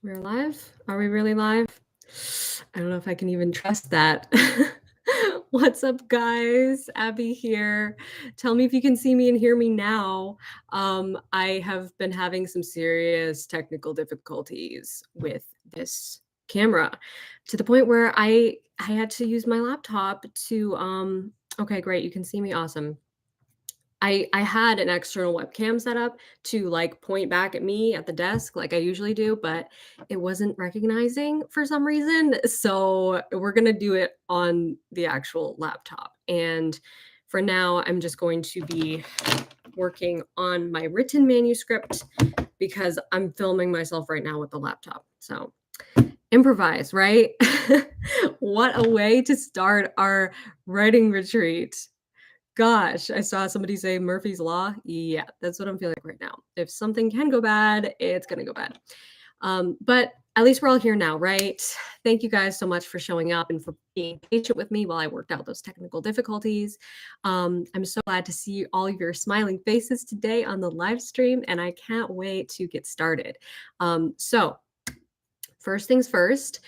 We're live? Are we really live? I don't know if I can even trust that. What's up, guys? Abby here. Tell me if you can see me and hear me now. I have been having some serious technical difficulties with this camera to the point where I had to use my laptop to okay, great, you can see me. Awesome. I had an external webcam set up to like point back at me at the desk like I usually do, but it wasn't recognizing for some reason. So we're going to do it on the actual laptop. And for now, I'm just going to be working on my written manuscript because I'm filming myself right now with the laptop. So improvise, right? What a way to start our writing retreat. Gosh, I saw somebody say Murphy's Law. Yeah, that's what I'm feeling like right now. If something can go bad, it's going to go bad. But at least we're all here now, right? Thank you guys so much for showing up and for being patient with me while I worked out those technical difficulties. I'm so glad to see all of your smiling faces today on the live stream, and I can't wait to get started. So first things first,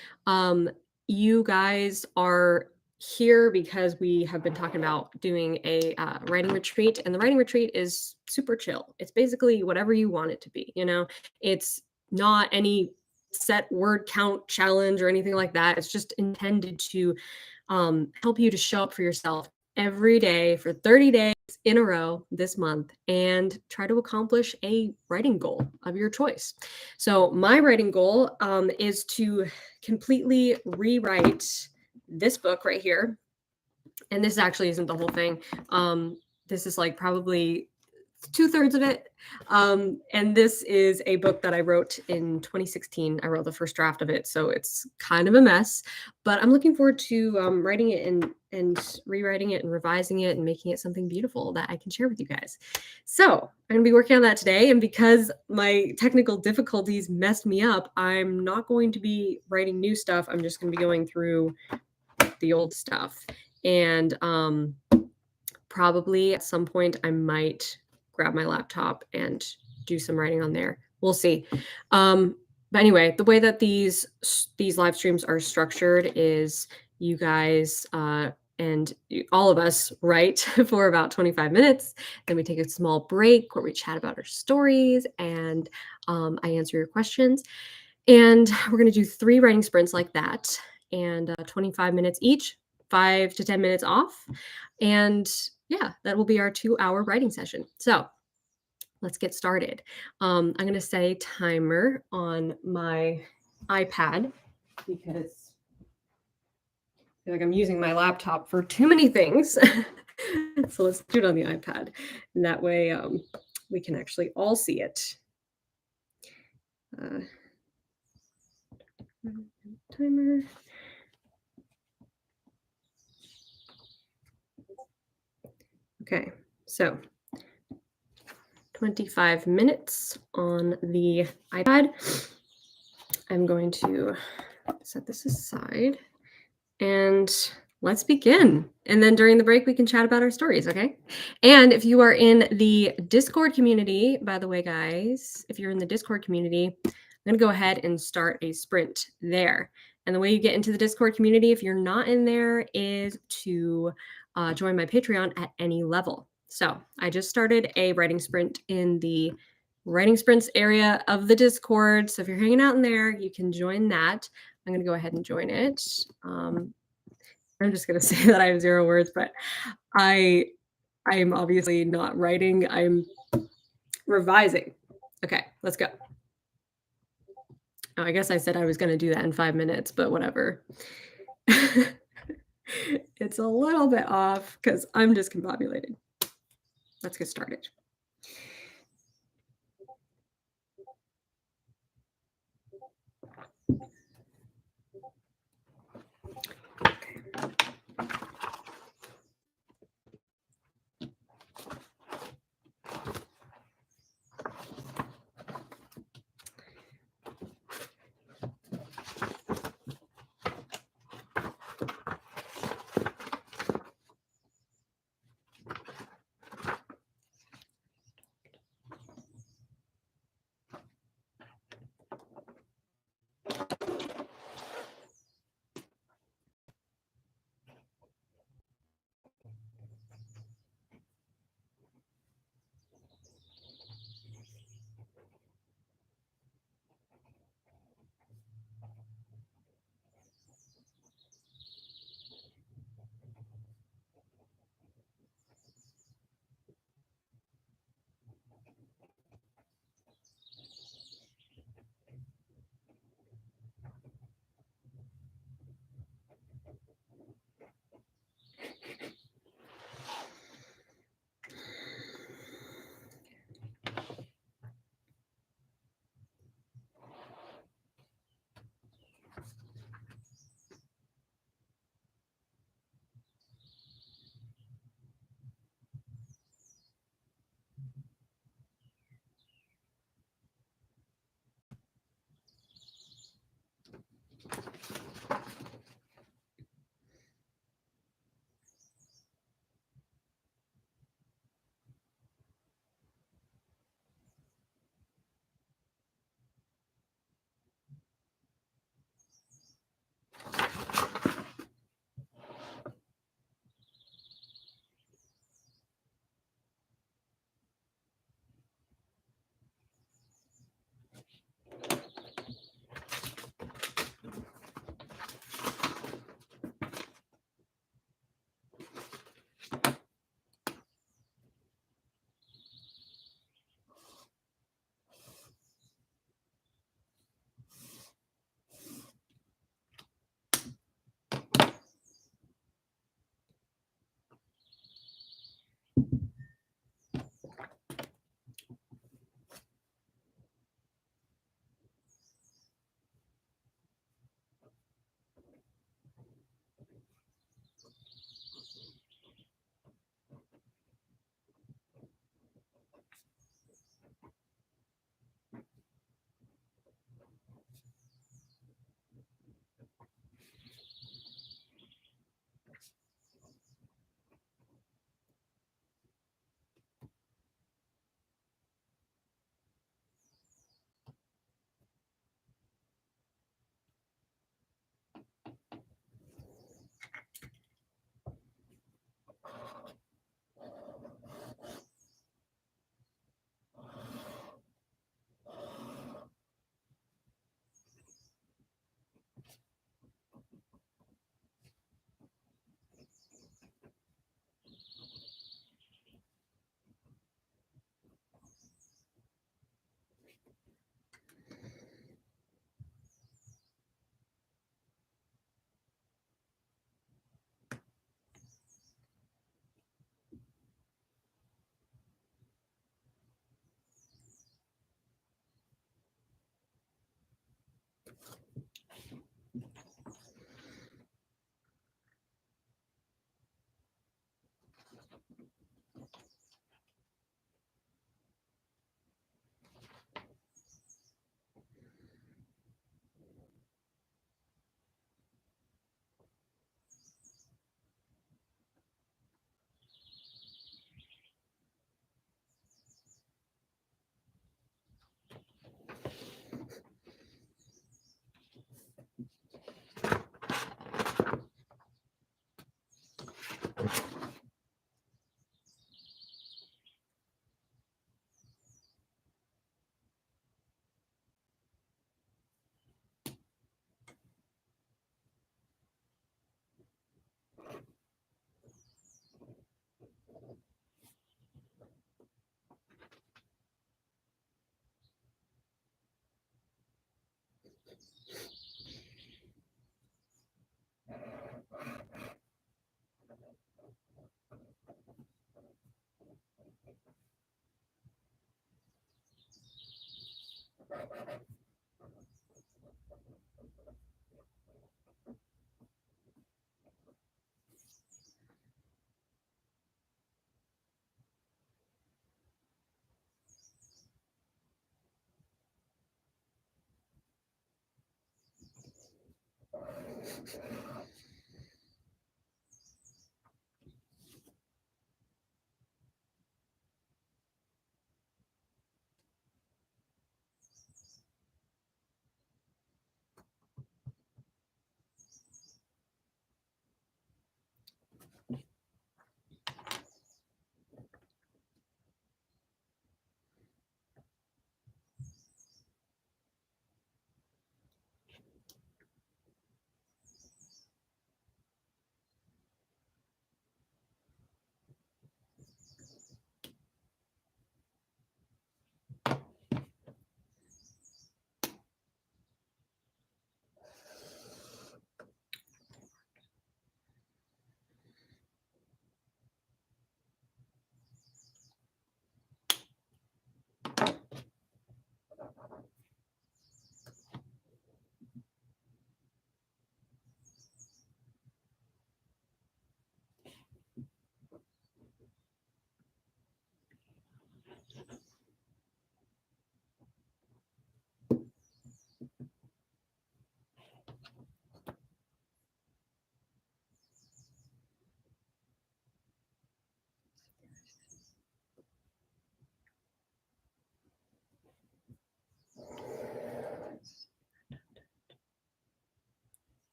you guys are here because we have been talking about doing a writing retreat, and the writing retreat is super chill. It's basically whatever you want it to be. It's not any set word count challenge or anything like that. It's just intended to help you to show up for yourself every day for 30 days in a row this month and try to accomplish a writing goal of your choice. So my writing goal is to completely rewrite this book right here. And this actually isn't the whole thing. This is like probably 2/3 of it. And this is a book that I wrote in 2016. I wrote the first draft of it, so it's kind of a mess. But I'm looking forward to writing it and rewriting it and revising it and making it something beautiful that I can share with you guys. So I'm going to be working on that today. And because my technical difficulties messed me up, I'm not going to be writing new stuff. I'm just going to be going through the old stuff. And probably at some point I might grab my laptop and do some writing on there. We'll see. But anyway, the way that these live streams are structured is you guys and all of us write for about 25 minutes. Then we take a small break where we chat about our stories and I answer your questions. And we're going to do 3 writing sprints like that and 25 minutes each, 5 to 10 minutes off. And yeah, that will be our 2-hour writing session. So let's get started. I'm going to set a timer on my iPad because I feel like I'm using my laptop for too many things. So let's do it on the iPad. And that way we can actually all see it. Timer. Okay, so 25 minutes on the iPad. I'm going to set this aside and let's begin. And then during the break, we can chat about our stories, okay? And if you are in the Discord community, by the way, guys, if you're in the Discord community, I'm going to go ahead and start a sprint there. And the way you get into the Discord community, if you're not in there, is to join my Patreon at any level. So I just started a writing sprint in the writing sprints area of the Discord. So if you're hanging out in there, you can join that. I'm going to go ahead and join it. I'm just going to say that I have 0 words, but I'm obviously not writing. I'm revising. Okay, let's go. Oh, I guess I said I was going to do that in 5 minutes, but whatever. It's a little bit off because I'm discombobulated. Let's get started.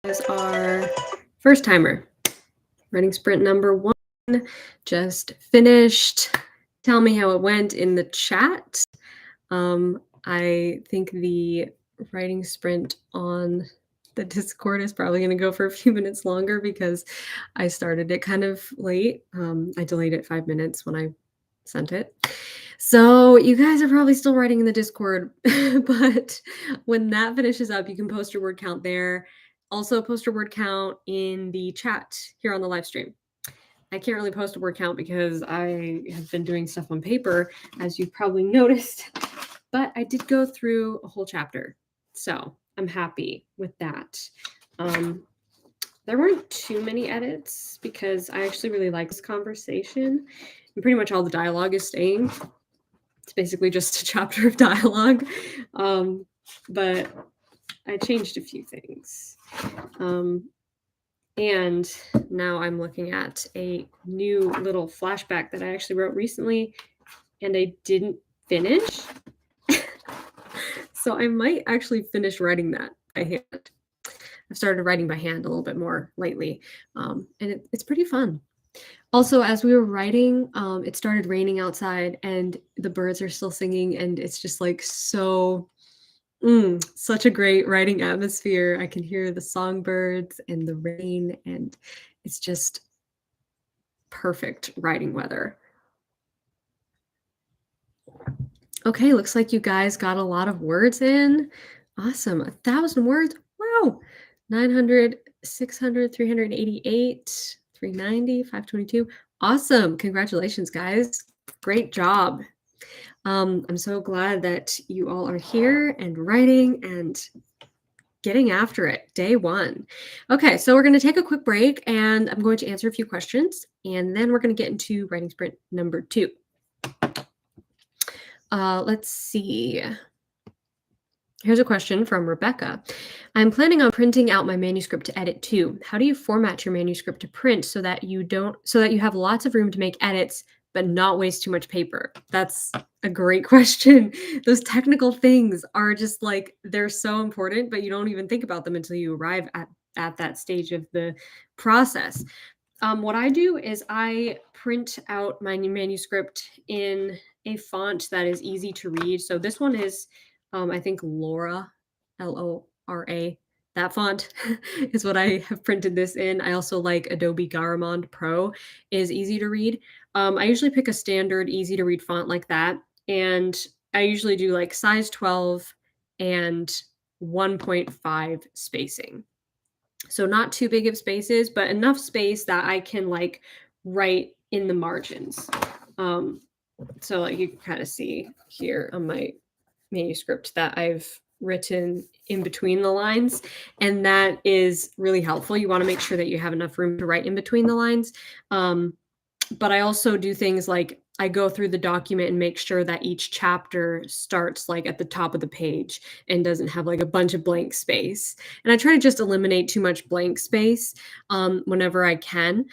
Is our first timer. Writing sprint number 1 just finished. Tell me how it went in the chat. I think the writing sprint on the Discord is probably going to go for a few minutes longer because I started it kind of late. I delayed it 5 minutes when I sent it. So you guys are probably still writing in the Discord, but when that finishes up, you can post your word count there. Also post your word count in the chat here on the live stream. I can't really post a word count because I have been doing stuff on paper, as you've probably noticed, but I did go through a whole chapter. So I'm happy with that. There weren't too many edits because I actually really like this conversation and pretty much all the dialogue is staying. It's basically just a chapter of dialogue, but I changed a few things. And now I'm looking at a new little flashback that I actually wrote recently and I didn't finish. So I might actually finish writing that by hand. I've started writing by hand a little bit more lately, and it's pretty fun. Also, as we were writing, it started raining outside and the birds are still singing and it's just like such a great writing atmosphere. I can hear the songbirds and the rain and it's just perfect writing weather. Okay, looks like you guys got a lot of words in. Awesome. 1,000 words. Wow. 900, 600, 388, 390, 522. Awesome. Congratulations, guys. Great job. I'm so glad that you all are here and writing and getting after it. Day 1. Okay, so we're going to take a quick break and I'm going to answer a few questions and then we're going to get into writing sprint number 2. Let's see. Here's a question from Rebecca. I'm planning on printing out my manuscript to edit too. How do you format your manuscript to print so that you have lots of room to make edits but not waste too much paper? That's a great question. Those technical things are just like they're so important, but you don't even think about them until you arrive at that stage of the process. What I do is I print out my manuscript in a font that is easy to read. So this one is, I think, Laura, Lora. That font is what I have printed this in. I also like Adobe Garamond Pro is easy to read. I usually pick a standard easy to read font like that. And I usually do like size 12 and 1.5 spacing. So not too big of spaces, but enough space that I can like write in the margins. Um, so like you can kind of see here on my manuscript that I've written in between the lines, and that is really helpful. You want to make sure that you have enough room to write in between the lines. But I also do things like I go through the document and make sure that each chapter starts like at the top of the page and doesn't have like a bunch of blank space. And I try to just eliminate too much blank space whenever I can,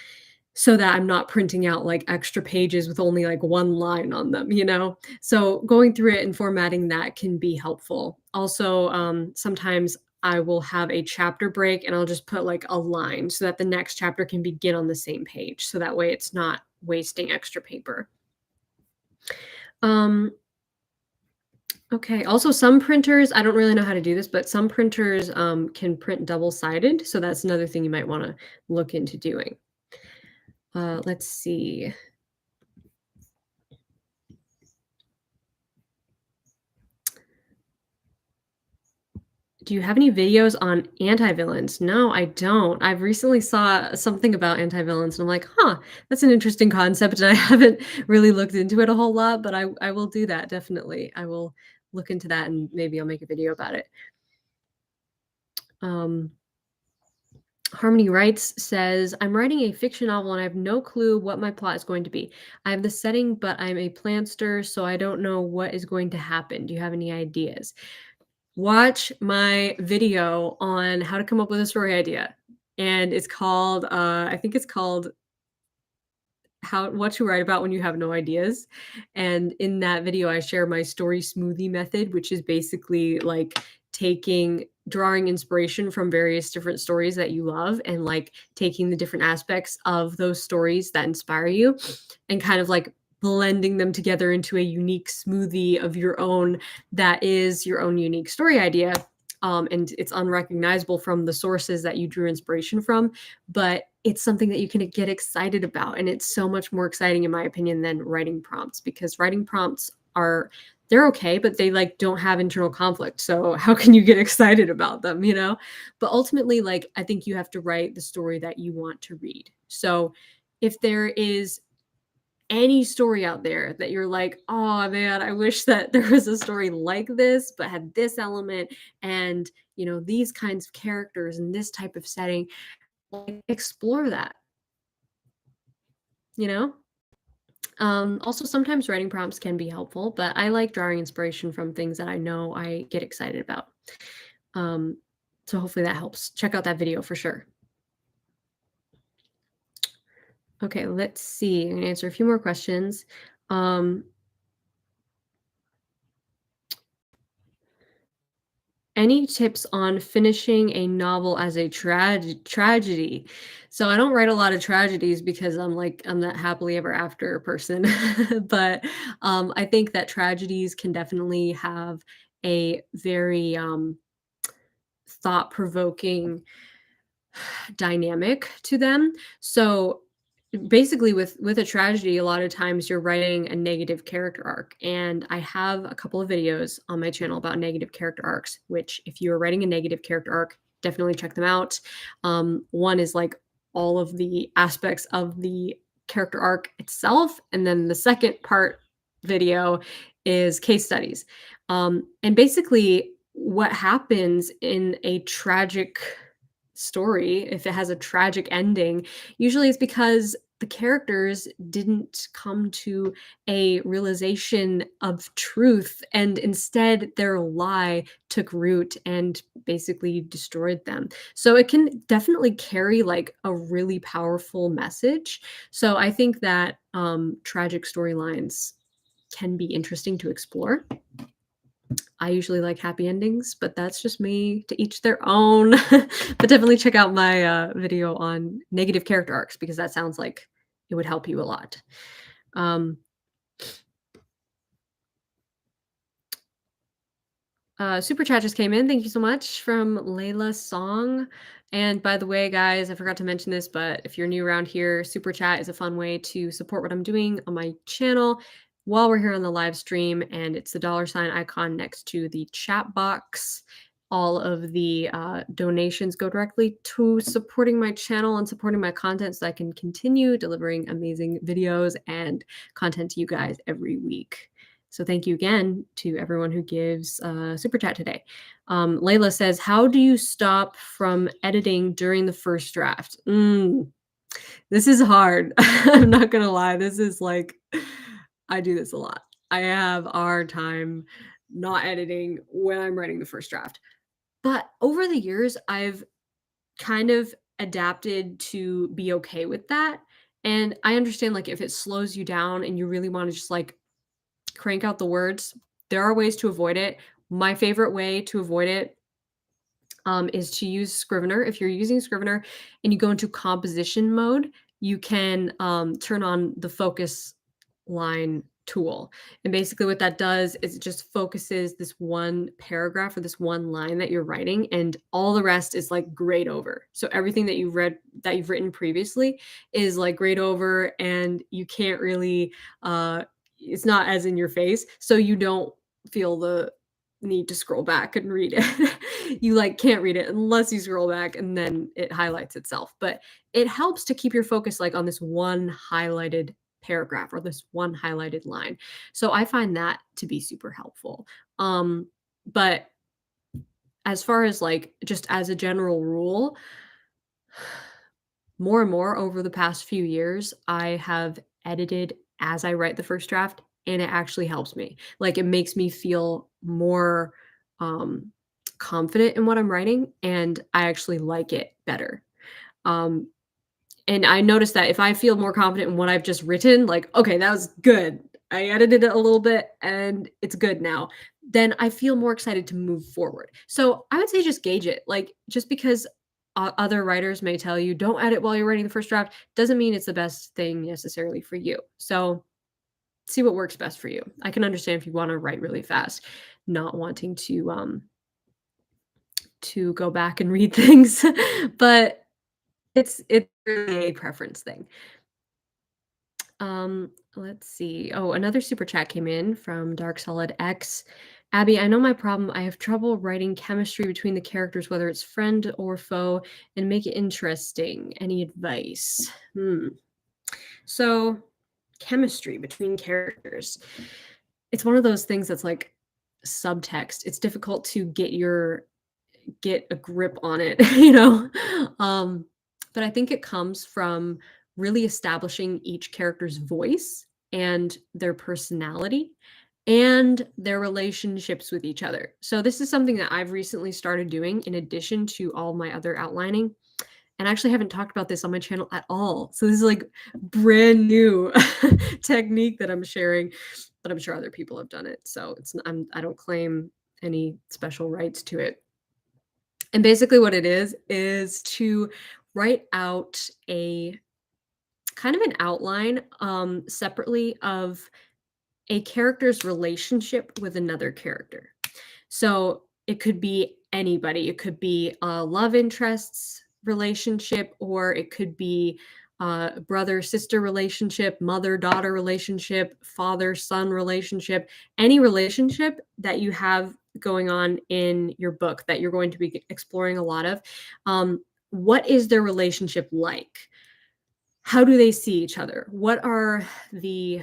so that I'm not printing out like extra pages with only like one line on them, you know? So going through it and formatting that can be helpful. Also, sometimes I will have a chapter break and I'll just put like a line so that the next chapter can begin on the same page. So that way it's not wasting extra paper. Um, okay. Also, some printers, I don't really know how to do this, but some printers can print double-sided. So that's another thing you might want to look into doing. Let's see. Do you have any videos on anti-villains? No, I don't. I've recently saw something about anti-villains and I'm like, huh, that's an interesting concept. And I haven't really looked into it a whole lot, but I will do that definitely. I will look into that and maybe I'll make a video about it. Um, Harmony Writes says, I'm writing a fiction novel and I have no clue what my plot is going to be. I have the setting, but I'm a planster, so I don't know what is going to happen. Do you have any ideas? Watch my video on how to come up with a story idea. And it's called, I think it's called how what to write about when you have no ideas. And in that video, I share my story smoothie method, which is basically like drawing inspiration from various different stories that you love and like taking the different aspects of those stories that inspire you and kind of like blending them together into a unique smoothie of your own that is your own unique story idea. And it's unrecognizable from the sources that you drew inspiration from, but it's something that you can get excited about. And it's so much more exciting, in my opinion, than writing prompts, because writing prompts they're okay, but they like don't have internal conflict. So how can you get excited about them, you know? But ultimately, like, I think you have to write the story that you want to read. So if there is any story out there that you're like, oh man, I wish that there was a story like this, but had this element and, you know, these kinds of characters and this type of setting, like, explore that, you know? Also, sometimes writing prompts can be helpful, but I like drawing inspiration from things that I know I get excited about. Um, so hopefully that helps. Check out that video for sure. Okay, let's see. I'm gonna answer a few more questions. Um, Any tips on finishing a novel as a tragedy? So I don't write a lot of tragedies because I'm that happily ever after person. But I think that tragedies can definitely have a very thought-provoking dynamic to them. So basically with a tragedy, a lot of times you're writing a negative character arc, and I have a couple of videos on my channel about negative character arcs, which if you're writing a negative character arc, definitely check them out. One is like all of the aspects of the character arc itself, and then the second part video is case studies. And basically what happens in a tragic story, if it has a tragic ending, usually it's because the characters didn't come to a realization of truth, and instead their lie took root and basically destroyed them. So it can definitely carry like a really powerful message. So I think that tragic storylines can be interesting to explore. I usually like happy endings, but that's just me, to each their own. But definitely check out my video on negative character arcs because that sounds like it would help you a lot. Um, Super chat just came in. Thank you so much from Layla Song. And by the way, guys, I forgot to mention this, but if you're new around here, super chat is a fun way to support what I'm doing on my channel while we're here on the live stream. And it's the dollar sign icon next to the chat box. all of the donations go directly to supporting my channel and supporting my content so I can continue delivering amazing videos and content to you guys every week. So thank you again to everyone who gives super chat today. Layla says, how do you stop from editing during the first draft? This is hard. I'm not gonna lie. This is like, I do this a lot. I have a hard time not editing when I'm writing the first draft. But over the years, I've kind of adapted to be okay with that. And I understand, like, if it slows you down and you really want to just like crank out the words, there are ways to avoid it. My favorite way to avoid it is to use Scrivener. If you're using Scrivener and you go into composition mode, you can turn on the focus line tool. And basically what that does is it just focuses this one paragraph or this one line that you're writing, and all the rest is like grayed over. So everything that you've written previously is like grayed over, and you can't really it's not as in your face. So you don't feel the need to scroll back and read it. You like can't read it unless you scroll back, and then it highlights itself. But it helps to keep your focus like on this one highlighted paragraph or this one highlighted line. So I find that to be super helpful. But as far as like just as a general rule, more and more over the past few years, I have edited as I write the first draft, and it actually helps me. Like, it makes me feel more um, confident in what I'm writing, and I actually like it better. Um, and I noticed that if I feel more confident in what I've just written, like, okay, that was good. I edited it a little bit and it's good now. Then I feel more excited to move forward. So I would say just gauge it. Like, just because other writers may tell you don't edit while you're writing the first draft doesn't mean it's the best thing necessarily for you. So see what works best for you. I can understand if you want to write really fast, not wanting to go back and read things, but it's really a preference thing. Let's see. Oh, another super chat came in from Dark Solid X. Abby, I know my problem. I have trouble writing chemistry between the characters, whether it's friend or foe, and make it interesting. Any advice? So, chemistry between characters. It's one of those things that's like subtext. It's difficult to get a grip on it, you know? Um, but I think it comes from really establishing each character's voice and their personality and their relationships with each other. So this is something that I've recently started doing in addition to all my other outlining. And I actually haven't talked about this on my channel at all. So this is like brand new technique that I'm sharing, but I'm sure other people have done it. So I don't claim any special rights to it. And basically what it is to write out a kind of an outline separately of a character's relationship with another character. So it could be anybody. It could be a love interests relationship, or it could be a brother sister relationship, mother daughter relationship, father son relationship, any relationship that you have going on in your book that you're going to be exploring a lot of. What is their relationship like? How do they see each other? What are the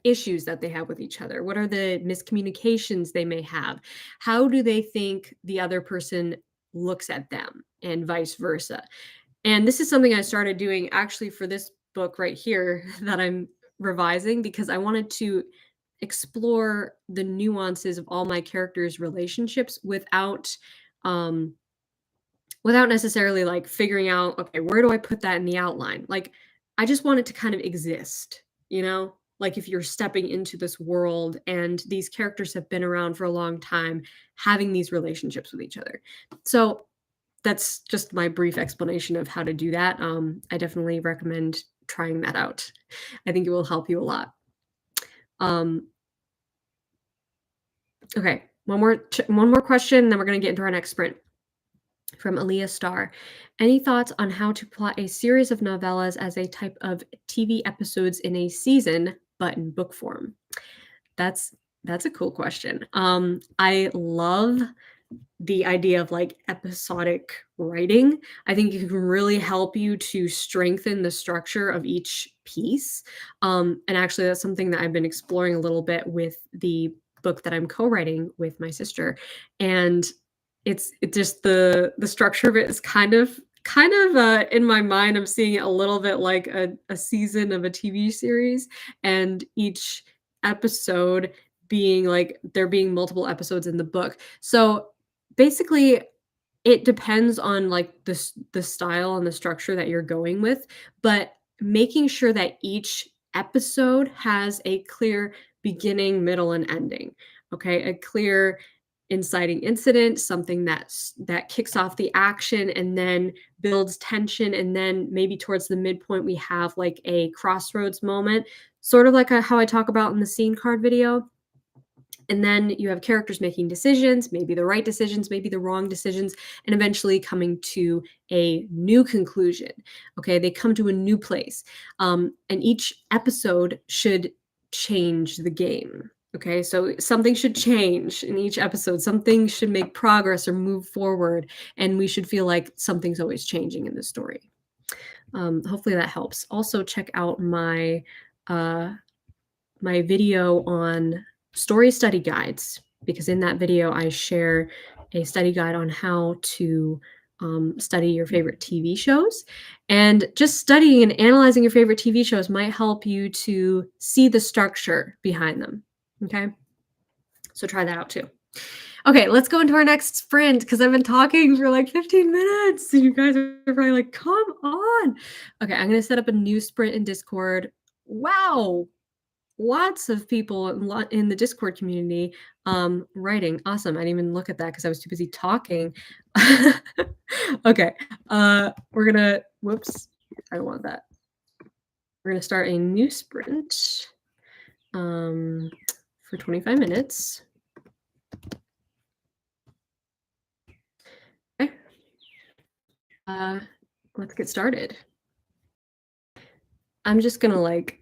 issues that they have with each other? What are the miscommunications they may have? How do they think the other person looks at them, and vice versa? And this is something I started doing actually for this book right here that I'm revising, because I wanted to explore the nuances of all my characters' relationships um without necessarily like figuring out, okay, where do I put that in the outline? Like, I just want it to kind of exist, you know? Like, if you're stepping into this world and these characters have been around for a long time, having these relationships with each other. So that's just my brief explanation of how to do that. I definitely recommend trying that out. I think it will help you a lot. Um, okay, one more question, then we're gonna get into our next sprint. From Aaliyah Starr. Any thoughts on how to plot a series of novellas as a type of TV episodes in a season, but in book form? That's that's a cool question. I love the idea of like episodic writing. I think it can really help you to strengthen the structure of each piece. And actually, that's something that I've been exploring a little bit with the book that I'm co-writing with my sister. And it just the structure of it is kind of in my mind, I'm seeing it a little bit like a season of a TV series, and each episode being like there being multiple episodes in the book. So basically, it depends on, like, the style and the structure that you're going with, but making sure that each episode has a clear beginning, middle, and ending, okay? A clear inciting incident, something that kicks off the action and then builds tension, and then maybe towards the midpoint, we have, like, a crossroads moment, sort of like, how I talk about in the scene card video. And then you have characters making decisions, maybe the right decisions, maybe the wrong decisions, and eventually coming to a new conclusion. Okay, they come to a new place. And each episode should change the game. Okay, so something should change in each episode. Something should make progress or move forward. And we should feel like something's always changing in the story. Hopefully that helps. Also, check out uh, my video on story study guides, because in that video I share a study guide on how to study your favorite TV shows. And just studying and analyzing your favorite TV shows might help you to see the structure behind them. Okay, so try that out too. Okay, let's go into our next sprint because I've been talking for like 15 minutes. You guys are probably like, come on. Okay, I'm going to set up a new sprint in Discord. Wow, lots of people in the Discord community writing. Awesome. I didn't even look at that because I was too busy talking. Okay. We're gonna whoops. I don't want that. We're gonna start a new sprint for 25 minutes. Okay. Let's get started. I'm just gonna like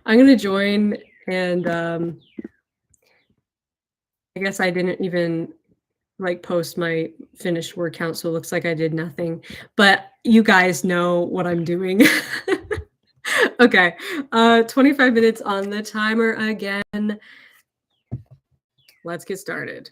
I'm gonna join, and I guess I didn't even like post my finished word count, so it looks like I did nothing, but you guys know what I'm doing. Okay, 25 minutes on the timer again. Let's get started.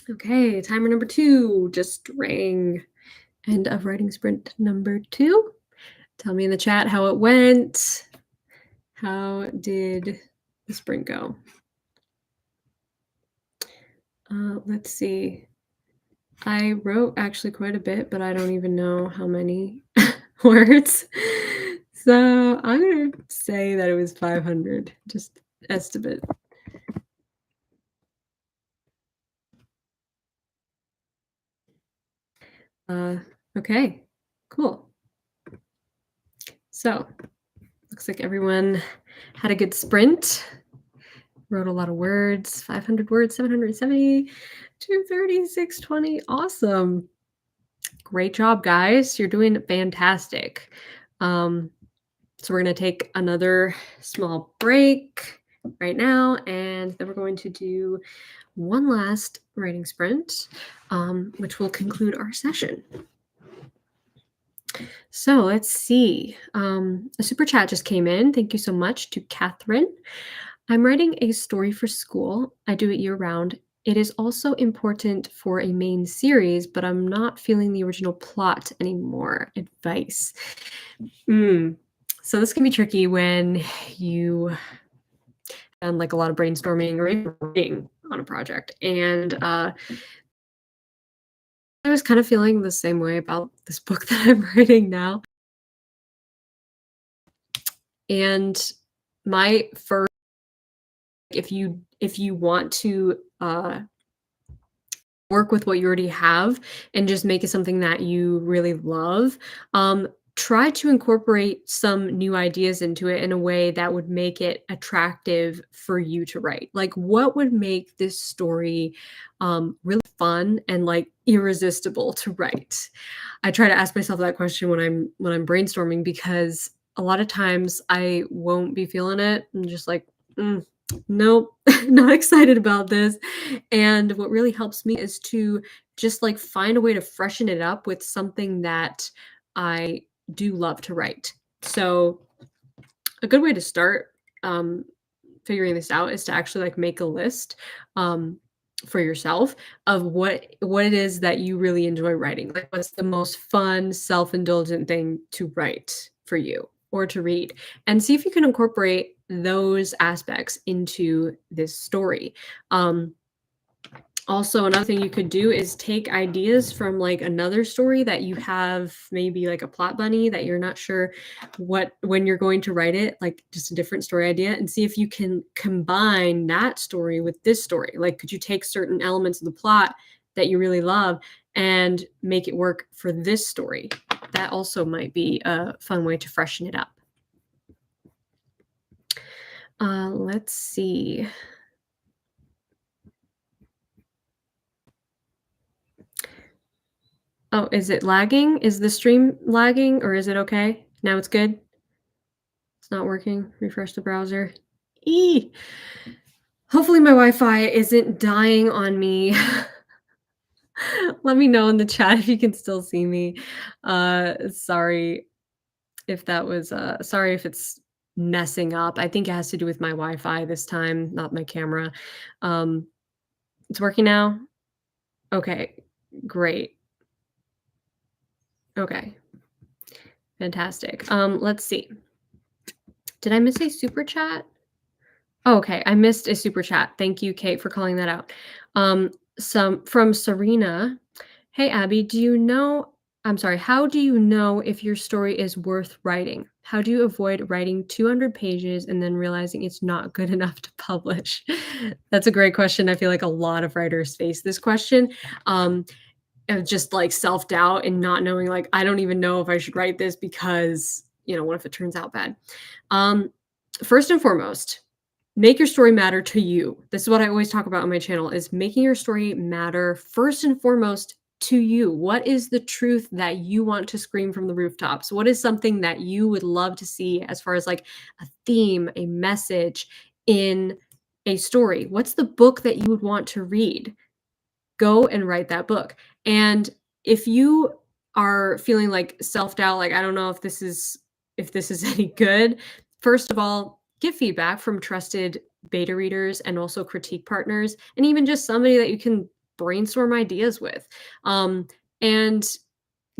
Okay, timer number 2 just rang. End of writing sprint number 2. Tell me in the chat how it went. How did the sprint go? Let's see. I wrote actually quite a bit, but I don't even know how many words. So I'm gonna say that it was 500, just estimate. Uh, okay, cool. So looks like everyone had a good sprint. Wrote a lot of words, 500 words, 770, 230, 620. Awesome. Great job, guys. You're doing fantastic. So we're going to take another small break right now, and then we're going to do one last writing sprint, which will conclude our session. So let's see. A super chat just came in. Thank you so much to Catherine. I'm writing a story for school. I do it year round. It is also important for a main series, but I'm not feeling the original plot anymore. Advice. So this can be tricky when you done like a lot of brainstorming or even writing on a project. And I was kind of feeling the same way about this book that I'm writing now. And my first, if you want to work with what you already have and just make it something that you really love, try to incorporate some new ideas into it in a way that would make it attractive for you to write. Like, what would make this story really fun and like irresistible to write? I try to ask myself that question when I'm brainstorming, because a lot of times I won't be feeling it. I'm just like, nope, not excited about this. And what really helps me is to just like find a way to freshen it up with something that I do love to write. So a good way to start figuring this out is to actually like make a list for yourself of what it is that you really enjoy writing. Like, what's the most fun, self-indulgent thing to write for you or to read, and see if you can incorporate those aspects into this story. Um, Also, another thing you could do is take ideas from like another story that you have, maybe like a plot bunny that you're not sure when you're going to write it, like just a different story idea, and see if you can combine that story with this story. Like, could you take certain elements of the plot that you really love and make it work for this story? That also might be a fun way to freshen it up. Let's see. Oh, is it lagging? Is the stream lagging or is it okay? Now it's good? It's not working. Refresh the browser. Eee! Hopefully my Wi-Fi isn't dying on me. Let me know in the chat if you can still see me. Sorry if that was, sorry if it's messing up. I think it has to do with my Wi-Fi this time, not my camera. Um, it's working now? Okay, great. Okay, fantastic. Let's see. Did I miss a super chat? Oh, okay, I missed a super chat. Thank you, Kate, for calling that out. Some from Serena. Hey, Abby, how do you know if your story is worth writing? How do you avoid writing 200 pages and then realizing it's not good enough to publish? That's a great question. I feel like a lot of writers face this question. Of just like self-doubt and not knowing, like, I don't even know if I should write this because, what if it turns out bad? Um, First and foremost, make your story matter to you. This is what I always talk about on my channel, is making your story matter first and foremost to you. What is the truth that you want to scream from the rooftops? What is something that you would love to see as far as like a theme, a message in a story? What's the book that you would want to read? Go and write that book. And if you are feeling like self-doubt, like, I don't know if this is any good, first of all, get feedback from trusted beta readers and also critique partners, and even just somebody that you can brainstorm ideas with. And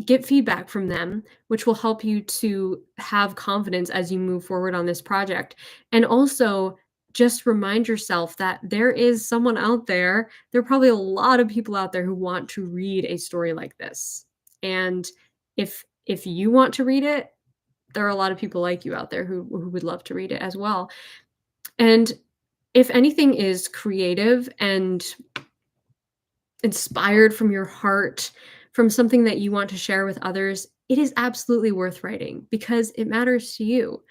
get feedback from them, which will help you to have confidence as you move forward on this project. And also, just remind yourself that there is someone out there. There are probably a lot of people out there who want to read a story like this. And if you want to read it, there are a lot of people like you out there who would love to read it as well. And if anything is creative and inspired from your heart, from something that you want to share with others, it is absolutely worth writing because it matters to you.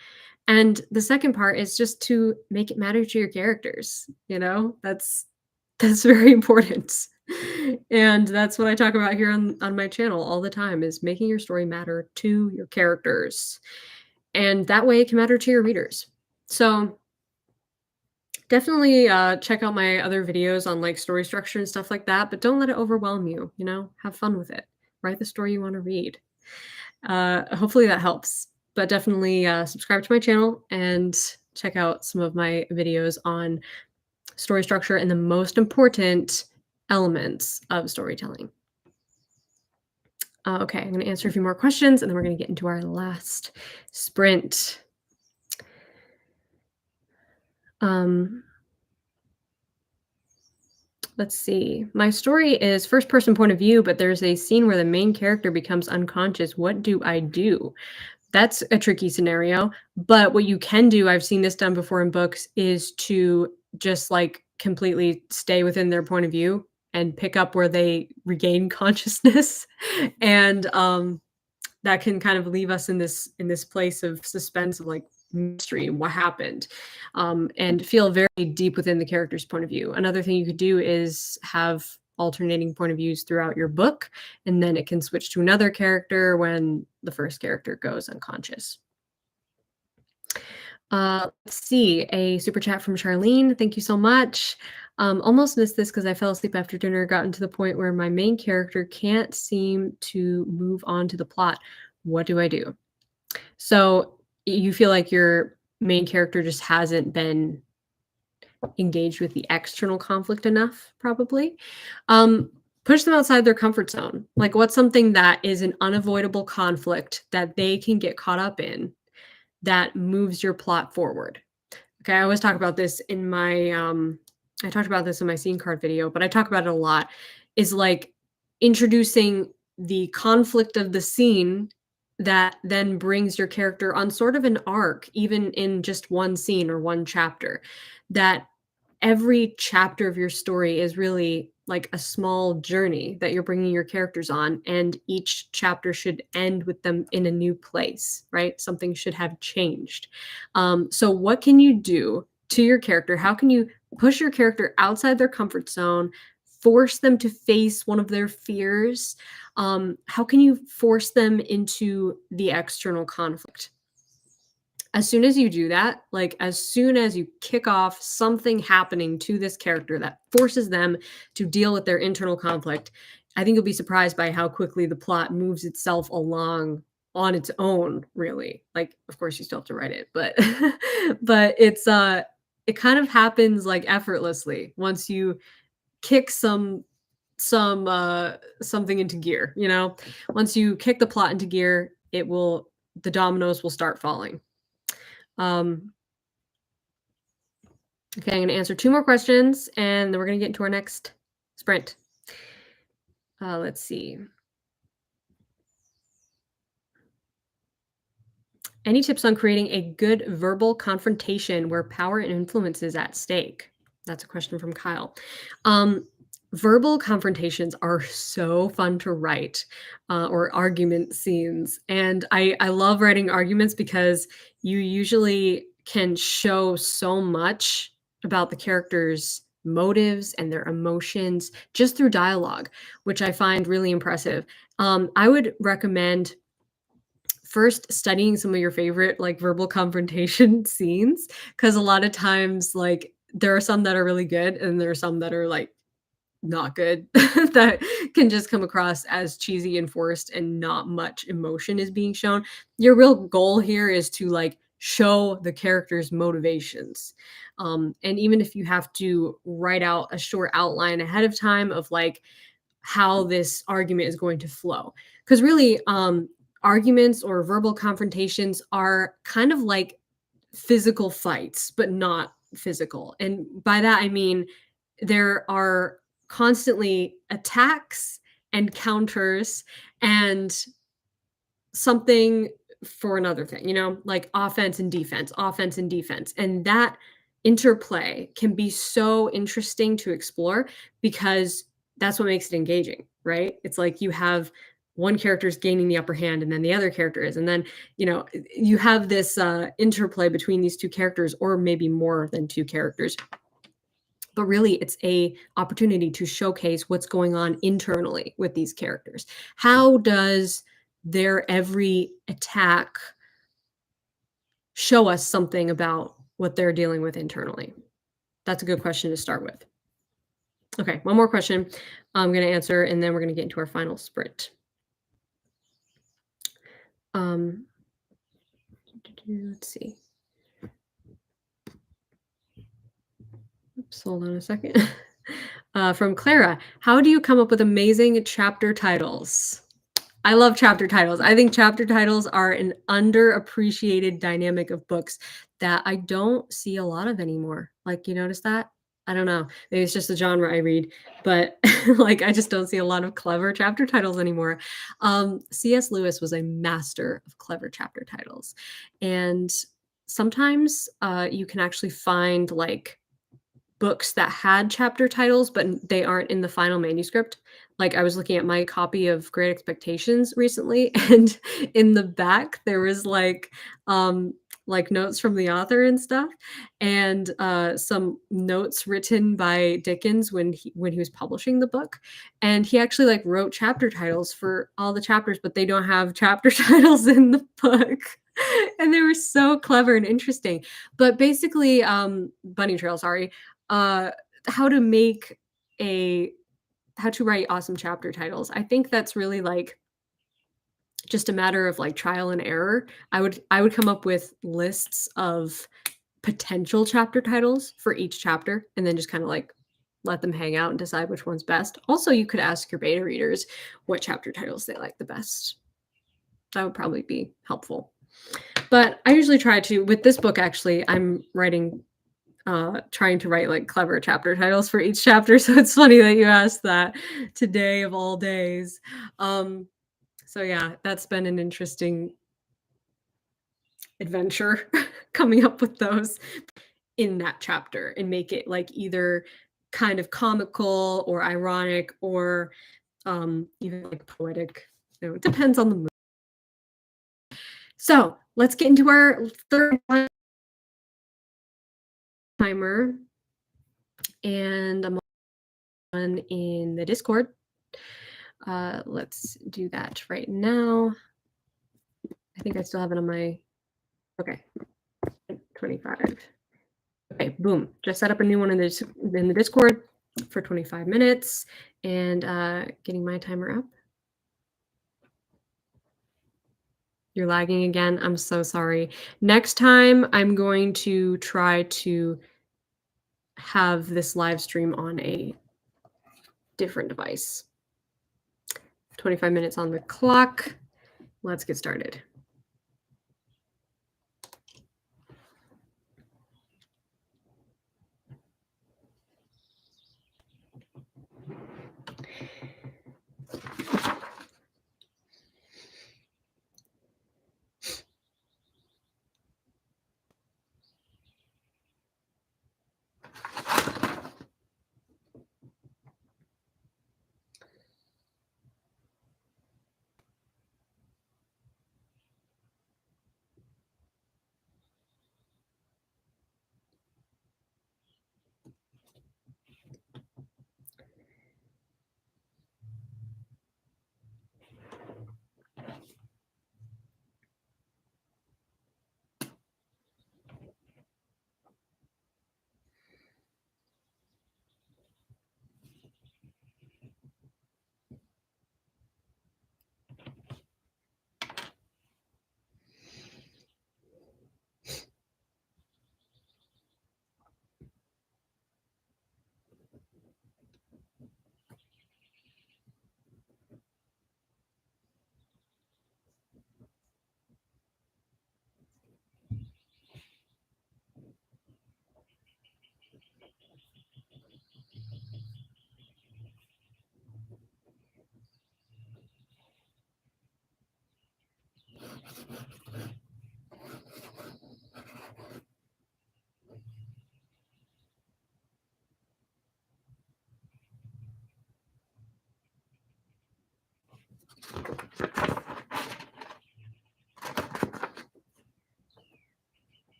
And the second part is just to make it matter to your characters, that's very important. And that's what I talk about here on my channel all the time, is making your story matter to your characters. And that way it can matter to your readers. So definitely check out my other videos on like story structure and stuff like that, but don't let it overwhelm you, have fun with it. Write the story you want to read. Hopefully that helps, but definitely subscribe to my channel and check out some of my videos on story structure and the most important elements of storytelling. Okay, I'm going to answer a few more questions and then we're going to get into our last sprint. Let's see. My story is first person point of view, but there's a scene where the main character becomes unconscious. What do I do? That's a tricky scenario, but what you can do, I've seen this done before in books, is to just like completely stay within their point of view and pick up where they regain consciousness. And that can kind of leave us in this place of suspense of like mystery, what happened, and feel very deep within the character's point of view. Another thing you could do is have alternating point of views throughout your book, and then it can switch to another character when the first character goes unconscious. Let's see, a super chat from Charlene. Thank you so much. Almost missed this because I fell asleep after dinner, gotten to the point where my main character can't seem to move on to the plot. What do I do? So you feel like your main character just hasn't been engaged with the external conflict enough, probably. Push them outside their comfort zone. Like, what's something that is an unavoidable conflict that they can get caught up in that moves your plot forward. Okay, I always talk about this in my I talked about this in my scene card video, but I talk about it a lot, is like introducing the conflict of the scene that then brings your character on sort of an arc, even in just one scene or one chapter. That every chapter of your story is really like a small journey that you're bringing your characters on, and each chapter should end with them in a new place, right? Something should have changed. So what can you do to your character? How can you push your character outside their comfort zone, force them to face one of their fears? How can you force them into the external conflict? As soon as you do that, like as soon as you kick off something happening to this character that forces them to deal with their internal conflict, I think you'll be surprised by how quickly the plot moves itself along on its own, really. Like, of course, you still have to write it, but but it kind of happens like effortlessly once you kick something into gear, you know? Once you kick the plot into gear, the dominoes will start falling. Um, okay, I'm going to answer 2 more questions, and then we're going to get into our next sprint. Let's see. Any tips on creating a good verbal confrontation where power and influence is at stake? That's a question from Kyle. Verbal confrontations are so fun to write, or argument scenes. And I love writing arguments because you usually can show so much about the characters' motives and their emotions just through dialogue, which I find really impressive. I would recommend first studying some of your favorite like verbal confrontation scenes, because a lot of times like there are some that are really good and there are some that are like not good that can just come across as cheesy and forced and not much emotion is being shown. Your real goal here is to like show the character's motivations. And even if you have to write out a short outline ahead of time of like how this argument is going to flow. Because really, arguments or verbal confrontations are kind of like physical fights, but not physical. And by that, I mean, there are constantly attacks and counters and something for another thing, you know, like offense and defense, offense and defense. And that interplay can be so interesting to explore because that's what makes it engaging, right? It's like you have one character is gaining the upper hand and then the other character is. And then, you know, you have this interplay between these two characters or maybe more than two characters. But really, it's a opportunity to showcase what's going on internally with these characters. How does their every attack show us something about what they're dealing with internally? That's a good question to start with. Okay, one more question I'm going to answer, and then we're going to get into our final sprint. Let's see. Oops, hold on a second. From Clara, how do you come up with amazing chapter titles? I love chapter titles. I think chapter titles are an underappreciated dynamic of books that I don't see a lot of anymore. Like, you notice that? I don't know. Maybe it's just the genre I read, but like I just don't see a lot of clever chapter titles anymore. C.S. Lewis was a master of clever chapter titles. And sometimes you can actually find like books that had chapter titles, but they aren't in the final manuscript. Like I was looking at my copy of Great Expectations recently, and in the back there was like notes from the author and stuff, and some notes written by Dickens when he was publishing the book, and he actually like wrote chapter titles for all the chapters, but they don't have chapter titles in the book. And they were so clever and interesting. But basically, Bunny Trail, sorry, uh, how to make how to write awesome chapter titles. I think that's really like just a matter of like trial and error. I would come up with lists of potential chapter titles for each chapter and then just kind of like let them hang out and decide which one's best. Also, you could ask your beta readers what chapter titles they like the best. That would probably be helpful. But I usually try to with this book, actually, I'm trying to write, like, clever chapter titles for each chapter, so it's funny that you asked that today of all days. Um, so yeah, that's been an interesting adventure coming up with those in that chapter and make it, like, either kind of comical or ironic or, even, like, poetic. So it depends on the mood. So, let's get into our 3rd timer, and I'm on in the Discord. Let's do that right now. I think I still have it on my okay, 25. Okay, boom. Just set up a new one in the Discord for 25 minutes and getting my timer up. You're lagging again. I'm so sorry. Next time, I'm going to try to have this live stream on a different device. 25 minutes on the clock. Let's get started.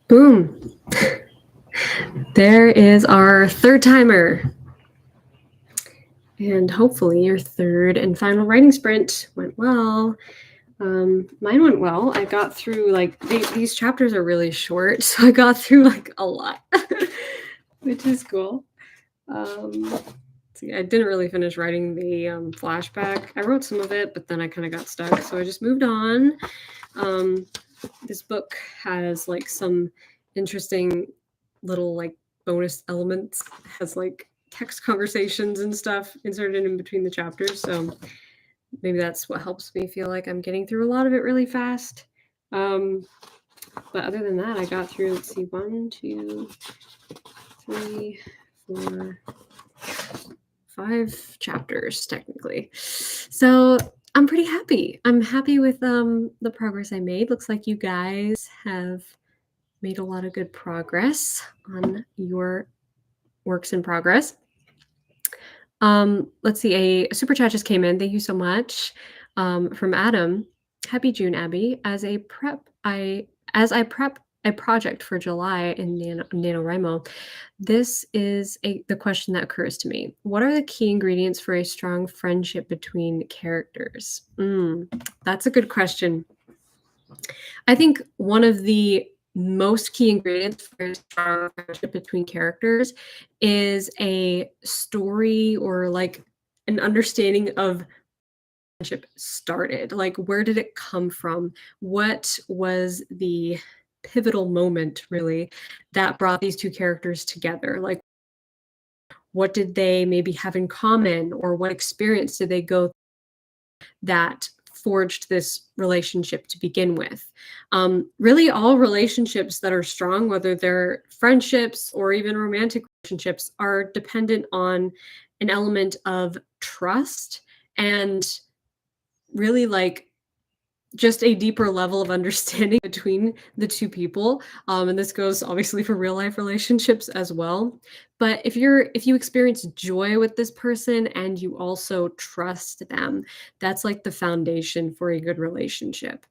Boom. There is our third timer. And hopefully your third and final writing sprint went well. Mine went well. I got through like these chapters are really short, so I got through like a lot, which is cool. See, I didn't really finish writing the flashback. I wrote some of it, but then I kind of got stuck, so I just moved on. This book has like some interesting little like bonus elements. It has like text conversations and stuff inserted in between the chapters, so maybe that's what helps me feel like I'm getting through a lot of it really fast. But other than that, I got through, let's see, 1, 2, 3, 4, 5 chapters technically. So I'm pretty happy. I'm happy with the progress I made. Looks like you guys have made a lot of good progress on your works in progress. Let's see, a super chat just came in. Thank you so much. From Adam. Happy June, Abby. As I prep a project for July in NaNoWriMo, this is the question that occurs to me. What are the key ingredients for a strong friendship between characters? That's a good question. I think one of the most key ingredients for a strong friendship between characters is a story or like an understanding of friendship started. Like, where did it come from? What was the pivotal moment really that brought these two characters together? Like, what did they maybe have in common, or what experience did they go that forged this relationship to begin with? Really, all relationships that are strong, whether they're friendships or even romantic relationships, are dependent on an element of trust and really like just a deeper level of understanding between the two people. And this goes obviously for real life relationships as well. But if you experience joy with this person and you also trust them, that's like the foundation for a good relationship.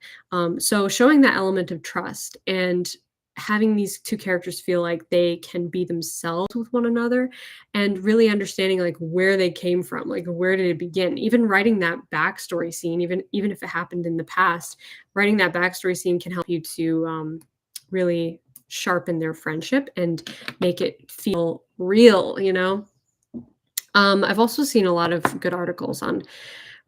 So showing that element of trust and having these two characters feel like they can be themselves with one another, and really understanding like where they came from, like where did it begin. Even writing that backstory scene, even if it happened in the past, writing that backstory scene can help you to really sharpen their friendship and make it feel real, you know. I've also seen a lot of good articles on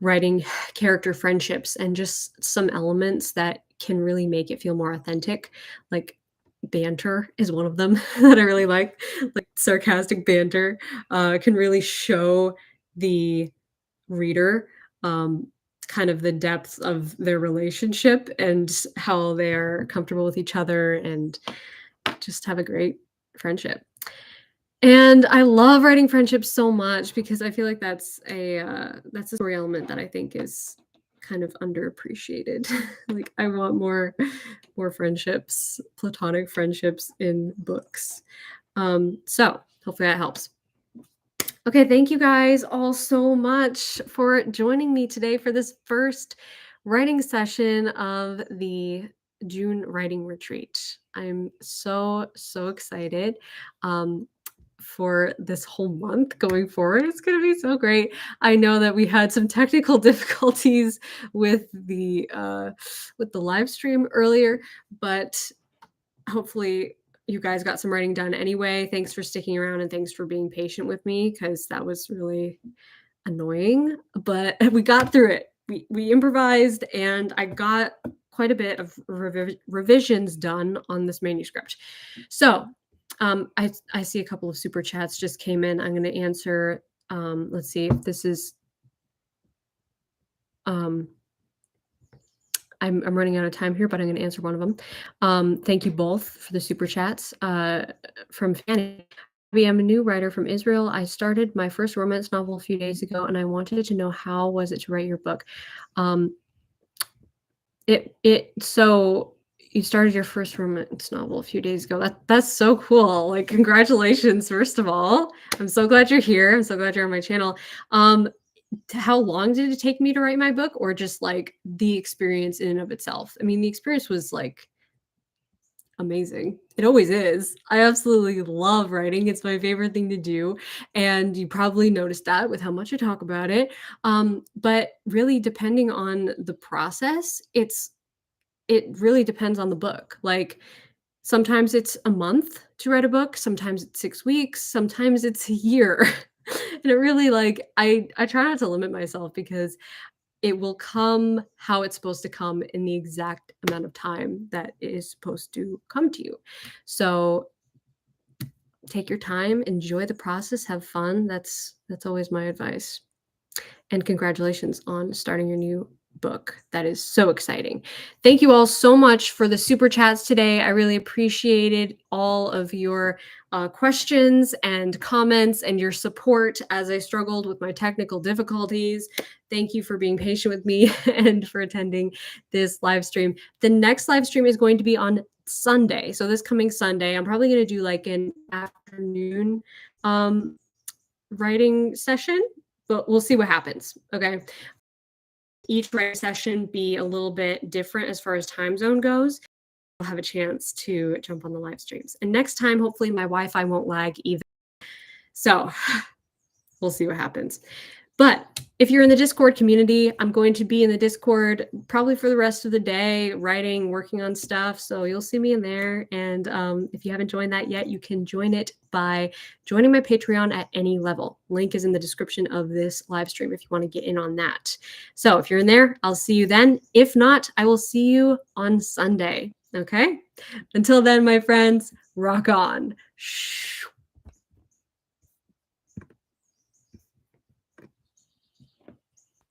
writing character friendships and just some elements that can really make it feel more authentic. Like banter is one of them that I really like. Like sarcastic banter can really show the reader kind of the depth of their relationship and how they're comfortable with each other and just have a great friendship. And I love writing friendships so much because I feel like that's a story element that I think is kind of underappreciated. Like I want more friendships, platonic friendships in books. So hopefully that helps. Okay, thank you guys all so much for joining me today for this first writing session of the June writing retreat. I'm so excited for this whole month going forward. It's going to be so great. I know that we had some technical difficulties with the live stream earlier, but hopefully you guys got some writing done anyway. Thanks for sticking around and thanks for being patient with me because that was really annoying, but we got through it. We improvised and I got quite a bit of revisions done on this manuscript. So I see a couple of super chats just came in. I'm going to answer. Let's see if this is. I'm running out of time here, but I'm going to answer one of them. Thank you both for the super chats. From Fanny. I'm a new writer from Israel. I started my first romance novel a few days ago, and I wanted to know how was it to write your book. So you started your first romance novel a few days ago. That's so cool. Like, congratulations, first of all. I'm so glad you're here. I'm so glad you're on my channel. How long did it take me to write my book, or just like the experience in and of itself? I mean, the experience was like amazing. It always is. I absolutely love writing. It's my favorite thing to do. And you probably noticed that with how much I talk about it. But really, depending on the process, it really depends on the book. Like, sometimes it's a month to write a book, sometimes it's 6 weeks, sometimes it's a year. And it really, like, I try not to limit myself because it will come how it's supposed to come in the exact amount of time that it is supposed to come to you. So take your time, enjoy the process, have fun. That's always my advice. And congratulations on starting your new book. That is so exciting. Thank you all so much for the super chats today. I really appreciated all of your questions and comments and your support as I struggled with my technical difficulties. Thank you for being patient with me and for attending this live stream. The next live stream is going to be on Sunday. So this coming Sunday, I'm probably going to do like an afternoon writing session, but we'll see what happens. Okay. Each writing session be a little bit different as far as time zone goes. I'll have a chance to jump on the live streams. And next time, hopefully my Wi-Fi won't lag either. So we'll see what happens. But if you're in the Discord community, I'm going to be in the Discord probably for the rest of the day, writing, working on stuff. So you'll see me in there. And if you haven't joined that yet, you can join it by joining my Patreon at any level. Link is in the description of this live stream if you want to get in on that. So if you're in there, I'll see you then. If not, I will see you on Sunday. Okay? Until then, my friends, rock on. Shh.